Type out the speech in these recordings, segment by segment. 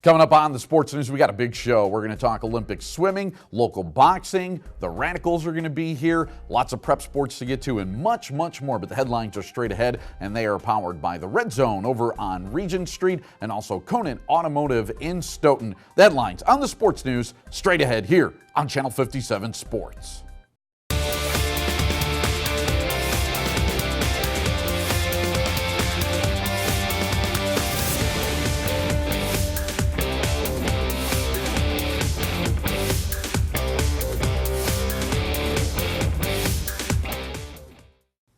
Coming up on the sports news, we got a big show. We're going to talk Olympic swimming, local boxing. The Radicals are going to be here. Lots of prep sports to get to and much, much more. But the headlines are straight ahead, and they are powered by the Red Zone over on Regent Street and also Conant Automotive in Stoughton. The headlines on the sports news straight ahead here on Channel 57 Sports.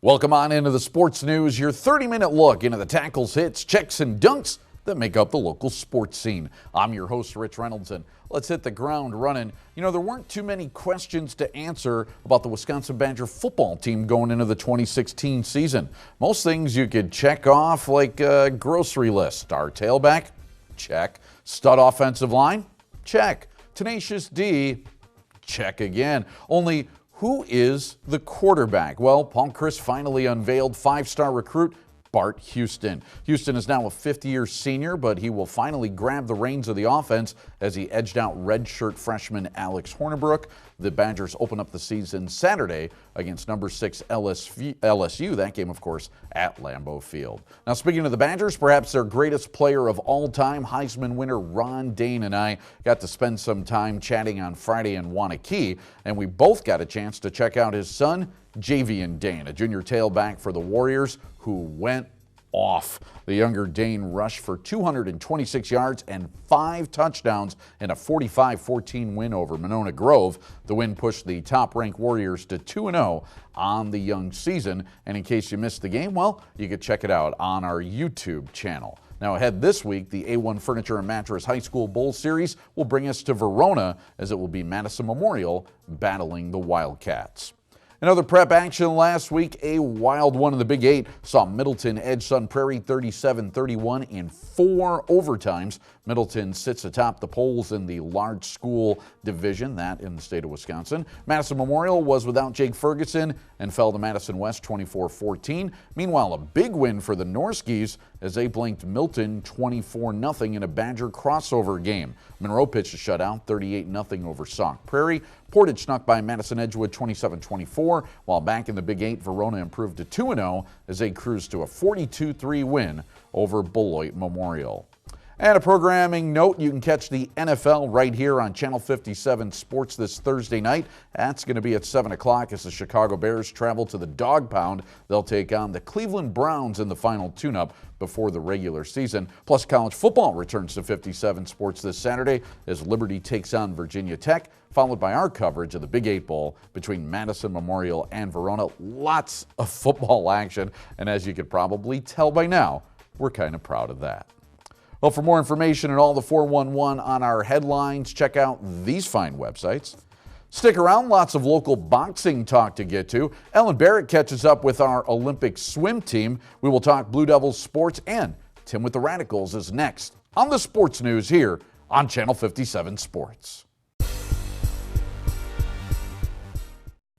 Welcome on into the sports news, your 30-minute look into the tackles, hits, checks, and dunks that make up the local sports scene. I'm your host, Rich Reynolds, and let's hit the ground running. You know, there weren't too many questions to answer about the Wisconsin Badger football team going into the 2016 season. Most things you could check off like a grocery list. Star tailback? Check. Stud offensive line? Check. Tenacious D? Check again. Only who is the quarterback? Well, Paul Chryst finally unveiled five-star recruit Bart Houston. Houston is now a fifth-year senior, but he will finally grab the reins of the offense as he edged out redshirt freshman Alex Hornibrook. The Badgers open up the season Saturday against number 6 LSU. That game, of course, at Lambeau Field. Now, speaking of the Badgers, perhaps their greatest player of all time, Heisman winner Ron Dayne and I got to spend some time chatting on Friday in Waunakee, and we both got a chance to check out his son, Javian Dayne, a junior tailback for the Warriors who went off. The younger Dayne rushed for 226 yards and 5 touchdowns in a 45-14 win over Monona Grove. The win pushed the top-ranked Warriors to 2-0 on the young season. And in case you missed the game, well, you could check it out on our YouTube channel. Now ahead this week, the A1 Furniture and Mattress High School Bowl Series will bring us to Verona as it will be Madison Memorial battling the Wildcats. Another prep action last week, a wild one in the Big 8, saw Middleton edge Sun Prairie 37-31 in 4 overtimes. Middleton sits atop the polls in the large school division, that in the state of Wisconsin. Madison Memorial was without Jake Ferguson and fell to Madison West 24-14. Meanwhile, a big win for the Norskis as they blanked Milton 24-0 in a Badger crossover game. Monroe pitched a shutout 38-0 over Sauk Prairie. Portage snuck by Madison Edgewood 27-24, while back in the Big 8, Verona improved to 2-0 as they cruised to a 42-3 win over Beloit Memorial. And a programming note, you can catch the NFL right here on Channel 57 Sports this Thursday night. That's going to be at 7 o'clock as the Chicago Bears travel to the Dog Pound. They'll take on the Cleveland Browns in the final tune-up before the regular season. Plus, college football returns to 57 Sports this Saturday as Liberty takes on Virginia Tech, followed by our coverage of the Big 8 Bowl between Madison Memorial and Verona. Lots of football action, and as you could probably tell by now, we're kind of proud of that. Well, for more information and all the 411 on our headlines, check out these fine websites. Stick around, lots of local boxing talk to get to. Ellen Barrett catches up with our Olympic swim team. We will talk Blue Devils sports, and Tim with the Radicals is next on the sports news here on Channel 57 Sports.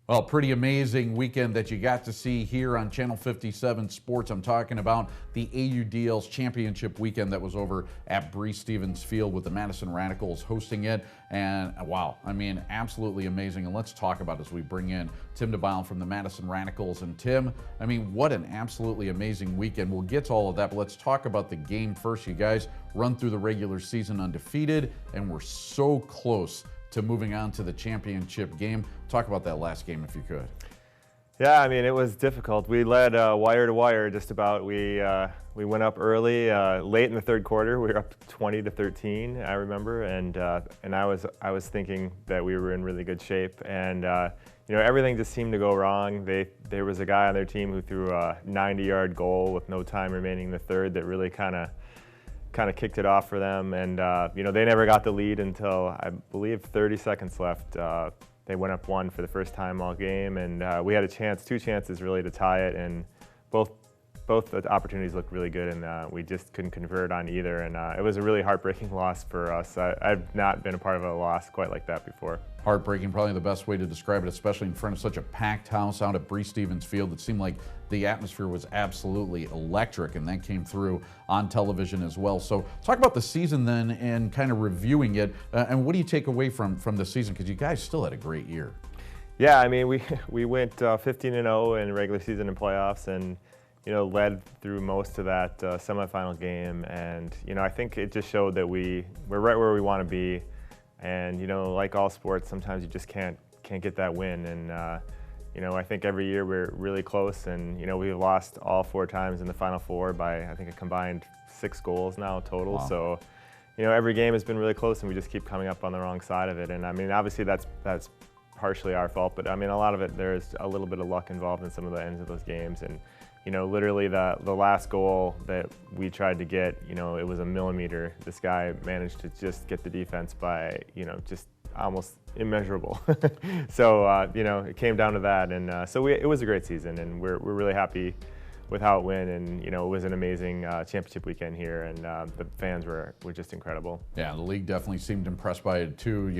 Well, pretty amazing weekend that you got to see here on Channel 57 Sports. I'm talking about the AUDL's championship weekend that was over at Bree Stevens Field with the Madison Radicals hosting it. And wow, I mean, absolutely amazing. And let's talk about it as we bring in Tim DeBile from the Madison Radicals. And Tim, I mean, what an absolutely amazing weekend. We'll get to all of that, but let's talk about the game first. You guys run through the regular season undefeated, and we're so close to moving on to the championship game. Talk about that last game if you could. Yeah, I mean, it was difficult. We led wire to wire just about. We went up early, late in the third quarter. We were up 20-13, I remember, and I was thinking that we were in really good shape, and you know, everything just seemed to go wrong. There was a guy on their team who threw a 90-yard goal with no time remaining in the third that really kind of kicked it off for them, and you know, they never got the lead until I believe 30 seconds left. They went up 1 for the first time all game, and we had two chances really to tie it, and both both the opportunities looked really good, and we just couldn't convert on either. And it was a really heartbreaking loss for us. I've not been a part of a loss quite like that before. Heartbreaking, probably the best way to describe it, especially in front of such a packed house out at Bree Stevens Field. It seemed like the atmosphere was absolutely electric, and that came through on television as well. So talk about the season then and kind of reviewing it. And what do you take away from the season? Because you guys still had a great year. Yeah, I mean, we went 15-0 in regular season and playoffs, and led through most of that semifinal game. And I think it just showed that we're right where we want to be. And like all sports, sometimes you just can't get that win. And I think every year we're really close. And we've lost all 4 times in the Final Four by I think a combined 6 goals now total. Wow. So every game has been really close, and we just keep coming up on the wrong side of it. And I mean, obviously that's partially our fault, but I mean, a lot of it, there's a little bit of luck involved in some of the ends of those games. And literally the last goal that we tried to get, it was a millimeter. This guy managed to just get the defense by, just almost immeasurable. So, it came down to that. And so it was a great season, and we're really happy with how it went. And, it was an amazing championship weekend here, and the fans were just incredible. Yeah, the league definitely seemed impressed by it too.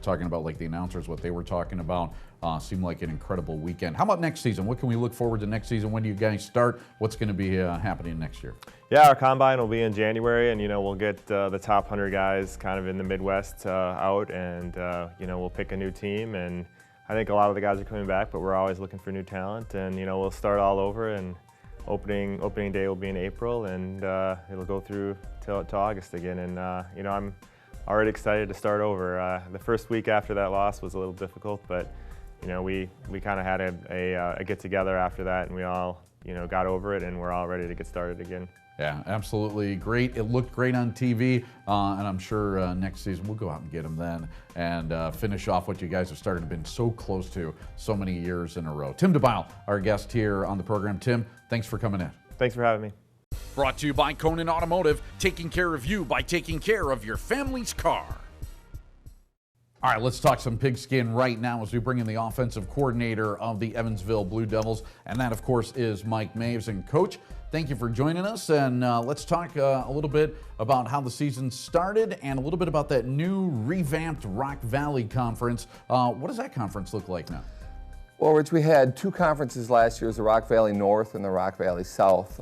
Talking about like the announcers, what they were talking about, seemed like an incredible weekend. How about next season? What can we look forward to next season? When do you guys start? What's going to be happening next year? Yeah, our combine will be in January, and we'll get the top 100 guys kind of in the Midwest out, and we'll pick a new team. And I think a lot of the guys are coming back, but we're always looking for new talent, and we'll start all over. And opening day will be in April, and it'll go through till August again. And I'm already excited to start over. The first week after that loss was a little difficult, but we kind of had a get together after that, and we all got over it, and we're all ready to get started again. Yeah, absolutely great. It looked great on TV, and I'm sure next season we'll go out and get them then and finish off what you guys have started, been so close to so many years in a row. Tim DeBile, our guest here on the program. Tim, thanks for coming in. Thanks for having me. Brought to you by Conan Automotive, taking care of you by taking care of your family's car. All right, let's talk some pigskin right now as we bring in the offensive coordinator of the Evansville Blue Devils, and that, of course, is Mike Maves. And Coach, thank you for joining us, and let's talk a little bit about how the season started and a little bit about that new revamped Rock Valley Conference. What does that conference look like now? Well, Rich, we had 2 conferences last year, the Rock Valley North and the Rock Valley South.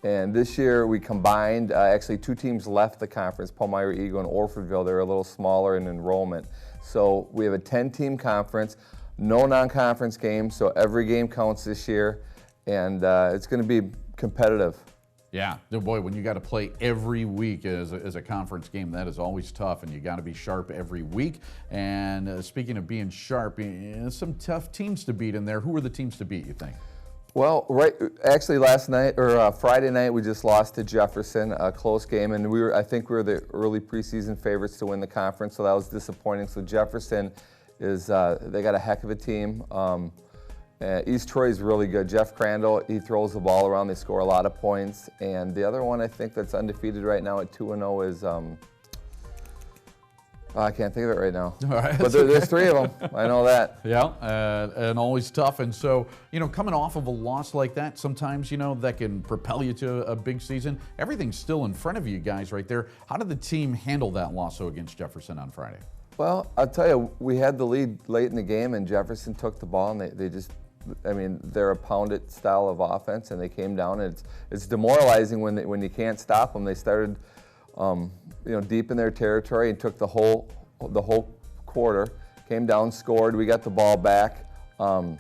And this year we combined, actually 2 teams left the conference, Palmyra Eagle and Orfordville. They're a little smaller in enrollment. So we have a 10-team conference, no non-conference games, so every game counts this year, and it's going to be competitive. Yeah, boy, when you got to play every week as a conference game, that is always tough, and you got to be sharp every week. And speaking of being sharp, some tough teams to beat in there. Who are the teams to beat, you think? Well, actually last night, or Friday night, we just lost to Jefferson, a close game, and I think we were the early preseason favorites to win the conference, so that was disappointing. So Jefferson they got a heck of a team. East Troy's really good. Jeff Crandall, he throws the ball around, they score a lot of points. And the other one I think that's undefeated right now at 2-0 is, I can't think of it right now. All right, but there's 3 of them. I know that. Yeah, and always tough. And so, coming off of a loss like that, sometimes, that can propel you to a big season. Everything's still in front of you guys right there. How did the team handle that loss against Jefferson on Friday? Well, I'll tell you, we had the lead late in the game, and Jefferson took the ball, and they just, they're a pound-it style of offense, and they came down. And it's demoralizing when you can't stop them. They started deep in their territory and took the whole quarter, came down, scored. We got the ball back, and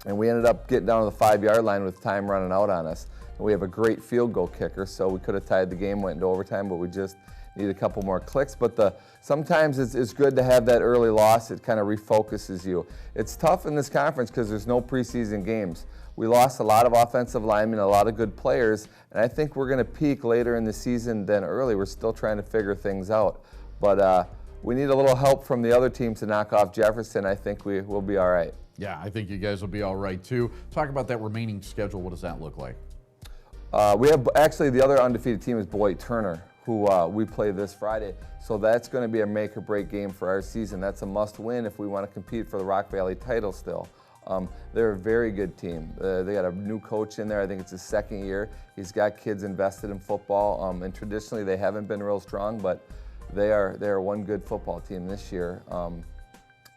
we ended up getting down to the 5-yard line with time running out on us. And we have a great field goal kicker, so we could have tied the game, went into overtime, but we just need a couple more clicks. But sometimes it's good to have that early loss. It kind of refocuses you. It's tough in this conference because there's no preseason games. We lost a lot of offensive linemen, a lot of good players, and I think we're going to peak later in the season than early. We're still trying to figure things out. But we need a little help from the other teams to knock off Jefferson. I think we will be all right. Yeah, I think you guys will be all right, too. Talk about that remaining schedule. What does that look like? We have, actually, the other undefeated team is Beloit Turner, who we play this Friday. So that's going to be a make-or-break game for our season. That's a must-win if we want to compete for the Rock Valley title still. They're a very good team. They got a new coach in there. I think it's his second year. He's got kids invested in football, and traditionally they haven't been real strong, but they are one good football team this year,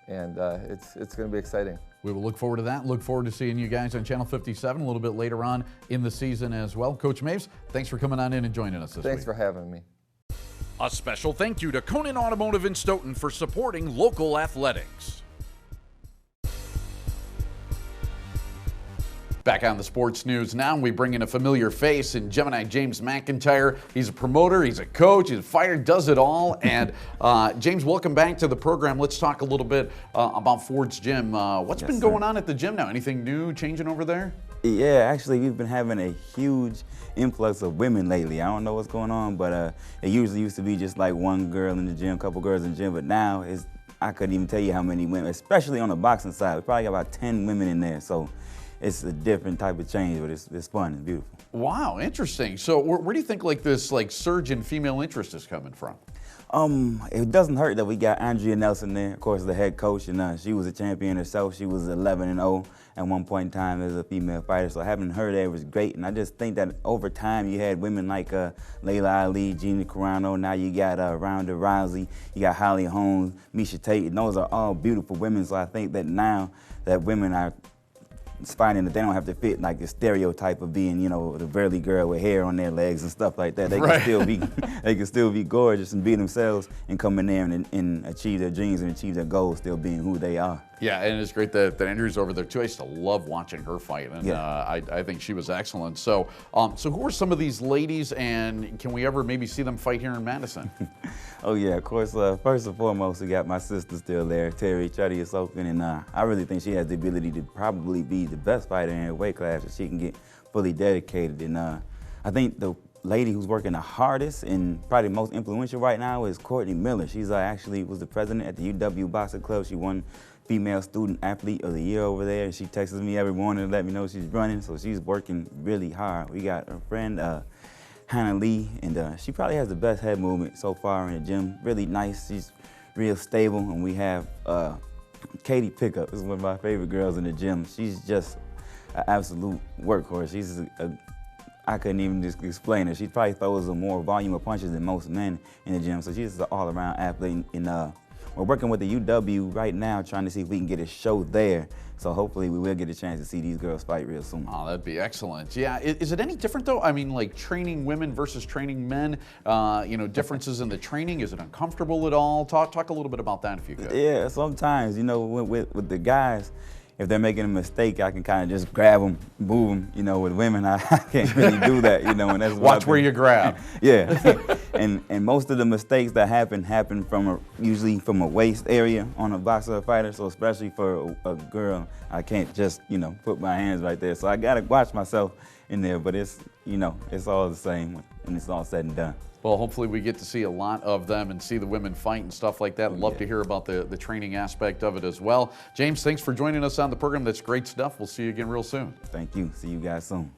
and it's going to be exciting. We will look forward to that. Look forward to seeing you guys on Channel 57 a little bit later on in the season as well. Coach Maves, thanks for coming on in and joining us this week. Thanks for having me. A special thank you to Conan Automotive in Stoughton for supporting local athletics. Back on the sports news now, we bring in a familiar face in Gemini James McIntyre. He's a promoter, he's a coach, he's a fighter, does it all. And James, welcome back to the program. Let's talk a little bit about Ford's Gym. What's been going on at the gym now? Anything new changing over there? Yeah, actually, we've been having a huge influx of women lately. I don't know what's going on, but it usually used to be just like one girl in the gym, couple girls in the gym, but now I couldn't even tell you how many women, especially on the boxing side. We probably got about 10 women in there, so it's a different type of change, but it's fun, it's beautiful. Wow, interesting. So where do you think this surge in female interest is coming from? It doesn't hurt that we got Adrian there, of course, the head coach, and she was a champion herself. She was 11-0 at one point in time as a female fighter, so having her there was great. And I just think that over time you had women like Layla Ali, Gina Carano, now you got Ronda Rousey, you got Holly Holmes, Misha Tate, and those are all beautiful women. So I think that now that women are finding that they don't have to fit like the stereotype of being, the burly girl with hair on their legs and stuff like that. They can still be, they can still be gorgeous and be themselves and come in there and achieve their dreams and achieve their goals, still being who they are. Yeah, and it's great that Andrew's over there too. I used to love watching her fight, and yeah. I think she was excellent. So, so who are some of these ladies, and can we ever maybe see them fight here in Madison? Oh yeah, of course. First and foremost, we got my sister still there, Terry Chuddy-Sokin, and I really think she has the ability to probably be the best fighter in her weight class if she can get fully dedicated. And I think the lady who's working the hardest and probably the most influential right now is Courtney Miller. She's actually was the president at the UW Boxing Club. She won Female Student Athlete of the Year over there, and she texts me every morning to let me know she's running, so she's working really hard. We got her friend Hannah Lee, and she probably has the best head movement so far in the gym. Really nice, she's real stable, and we have Katie Pickup. This is one of my favorite girls in the gym. She's just an absolute workhorse. She's I couldn't even just explain her. She probably throws a more volume of punches than most men in the gym, so she's an all-around athlete. And we're working with the UW right now, trying to see if we can get a show there. So hopefully we will get a chance to see these girls fight real soon. Oh, that'd be excellent. Yeah, is it any different though? I mean, like training women versus training men, differences in the training, is it uncomfortable at all? Talk a little bit about that if you could. Yeah, sometimes, with the guys, if they're making a mistake, I can kind of just grab them, move them. With women, I can't really do that, and that's Watch where you grab. Yeah, and most of the mistakes that happen from usually from a waist area on a boxer or fighter. So especially for a girl, I can't just put my hands right there. So I gotta watch myself in there. But it's it's all the same when it's all said and done. Well, hopefully we get to see a lot of them and see the women fight and stuff like that. Love to hear about the training aspect of it as well. James, thanks for joining us on the program. That's great stuff. We'll see you again real soon. Thank you. See you guys soon.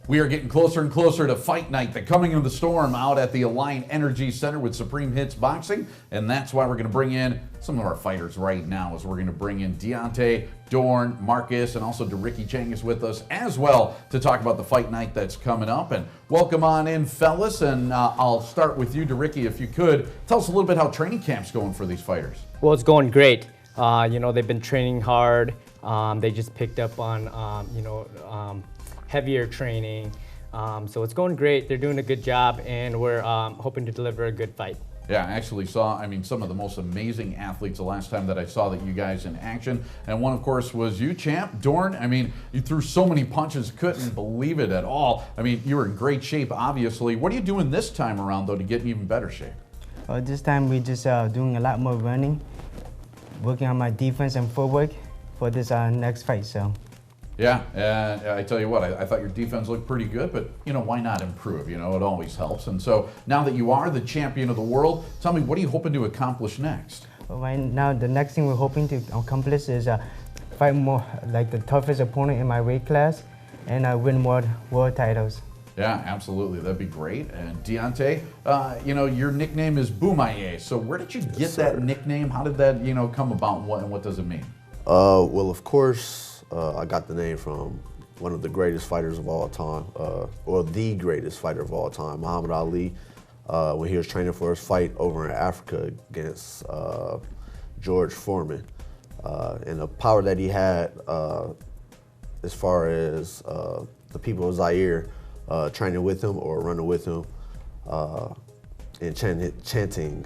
We are getting closer and closer to Fight Night, the coming of the storm out at the Alliant Energy Center with Supreme Hits Boxing. And that's why we're going to bring in some of our fighters right now, as we're going to bring in Deonte, Dorn, Marcus, and also Ricky Chang is with us as well to talk about the Fight Night that's coming up. And welcome on in, fellas. And I'll start with you, Ricky, if you could. Tell us a little bit how training camp's going for these fighters. Well, it's going great. They've been training hard. They just picked up on, heavier training. So it's going great. They're doing a good job, and we're hoping to deliver a good fight. Yeah, I actually saw, some of the most amazing athletes the last time that I saw that you guys in action. And one, of course, was you, champ, Dorn. You threw so many punches, couldn't believe it at all. You were in great shape, obviously. What are you doing this time around, though, to get in even better shape? This time we just doing a lot more running, working on my defense and footwork for this next fight, so. Yeah, and I tell you what, I thought your defense looked pretty good, but why not improve? It always helps. And so now that you are the champion of the world, tell me, what are you hoping to accomplish next? Well, right now, the next thing we're hoping to accomplish is fight more like the toughest opponent in my weight class and win more world titles. Yeah, absolutely. That'd be great. And Deonte, you know, your nickname is Boomaye. So where did you get that nickname? How did that, you know, come about, and what does it mean? Well, of course, I got the name from one of the greatest fighters of all time, or the greatest fighter of all time, Muhammad Ali, when he was training for his fight over in Africa against George Foreman. And the power that he had as far as the people of Zaire training with him or running with him and chanting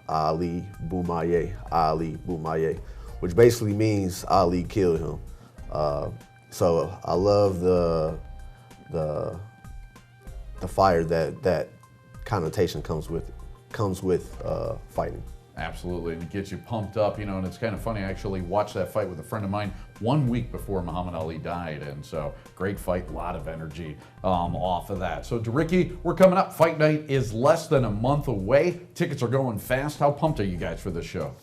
Ali Boomaye, which basically means Ali killed him. So I love the fire that connotation comes with fighting. Absolutely, and it gets you pumped up, you know, and it's kind of funny. I actually watched that fight with a friend of mine 1 week before Muhammad Ali died, and so great fight, a lot of energy off of that. So, Ricky, we're coming up. Fight night is less than a month away. Tickets are going fast. How pumped are you guys for this show?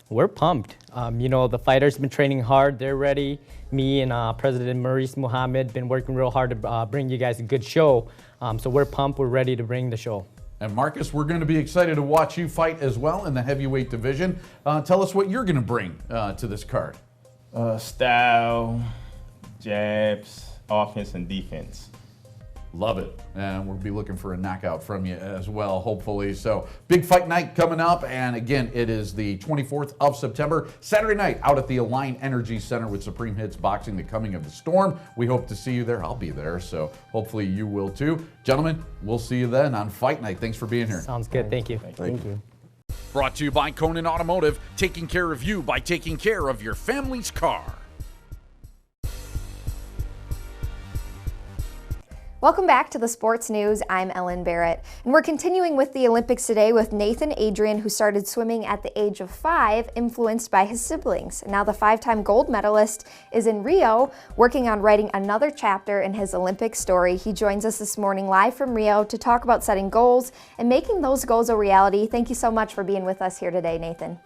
We're pumped. You know, the fighters been training hard. They're ready. Me and President Maurice Muhammad been working real hard to bring you guys a good show. So we're pumped. We're ready to bring the show. And Marcus, we're going to be excited to watch you fight as well in the heavyweight division. Tell us what you're going to bring to this card. Style, jabs, offense, and defense. Love it. And we'll be looking for a knockout from you as well, hopefully. So, big fight night coming up. And again, it is the 24th of September, Saturday night, out at the Align Energy Center with Supreme Hits Boxing, the coming of the Storm. We hope to see you there. I'll be there, so hopefully you will too. Gentlemen, we'll see you then on Fight Night. Thanks for being here. Sounds good. Thank you. Thank you. Brought to you by Conan Automotive, taking care of you by taking care of your family's car. Welcome back to the Sports News. I'm Ellen Barrett, and we're continuing with the Olympics today with Nathan Adrian, who started swimming at the age of 5, influenced by his siblings. Now the 5-time gold medalist is in Rio, working on writing another chapter in his Olympic story. He joins us this morning live from Rio to talk about setting goals and making those goals a reality. Thank you so much for being with us here today, Nathan.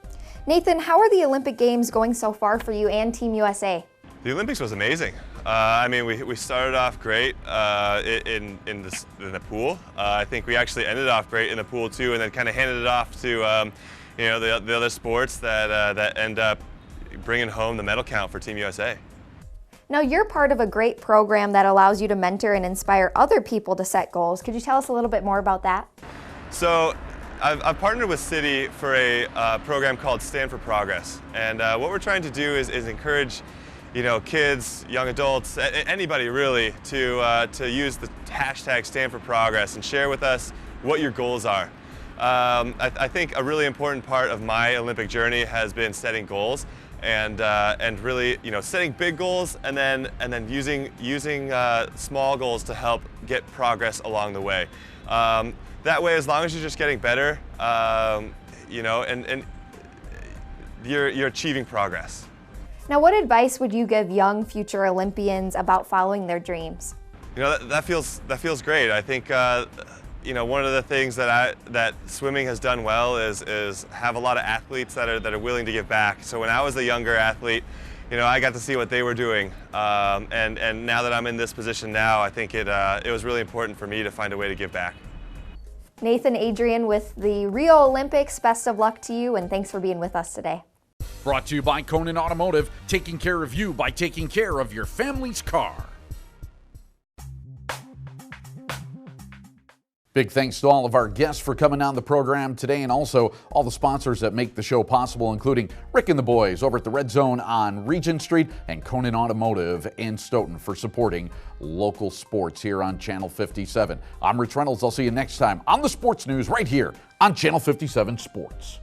Nathan, how are the Olympic Games going so far for you and Team USA? The Olympics was amazing. I mean, we started off great in the pool. I think we actually ended off great in the pool too, and then kind of handed it off to you know, the other sports that end up bringing home the medal count for Team USA. Now you're part of a great program that allows you to mentor and inspire other people to set goals. Could you tell us a little bit more about that? So I've partnered with Citi for a program called Stand for Progress, and what we're trying to do is encourage, you know, kids, young adults, anybody really, to use the hashtag Stand for Progress and share with us what your goals are. I think a really important part of my Olympic journey has been setting goals and really, you know, setting big goals and then using small goals to help get progress along the way. That way, as long as you're just getting better, you know, and you're achieving progress. Now, what advice would you give young future Olympians about following their dreams? You know, that feels great. I think you know, one of the things that swimming has done well is have a lot of athletes that are willing to give back. So when I was a younger athlete, you know, I got to see what they were doing, and now that I'm in this position now, I think it was really important for me to find a way to give back. Nathan Adrian with the Rio Olympics. Best of luck to you, and thanks for being with us today. Brought to you by Conan Automotive, taking care of you by taking care of your family's car. Big thanks to all of our guests for coming on the program today, and also all the sponsors that make the show possible, including Rick and the boys over at the Red Zone on Regent Street and Conan Automotive in Stoughton for supporting local sports here on Channel 57. I'm Rich Reynolds. I'll see you next time on the Sports News right here on Channel 57 Sports.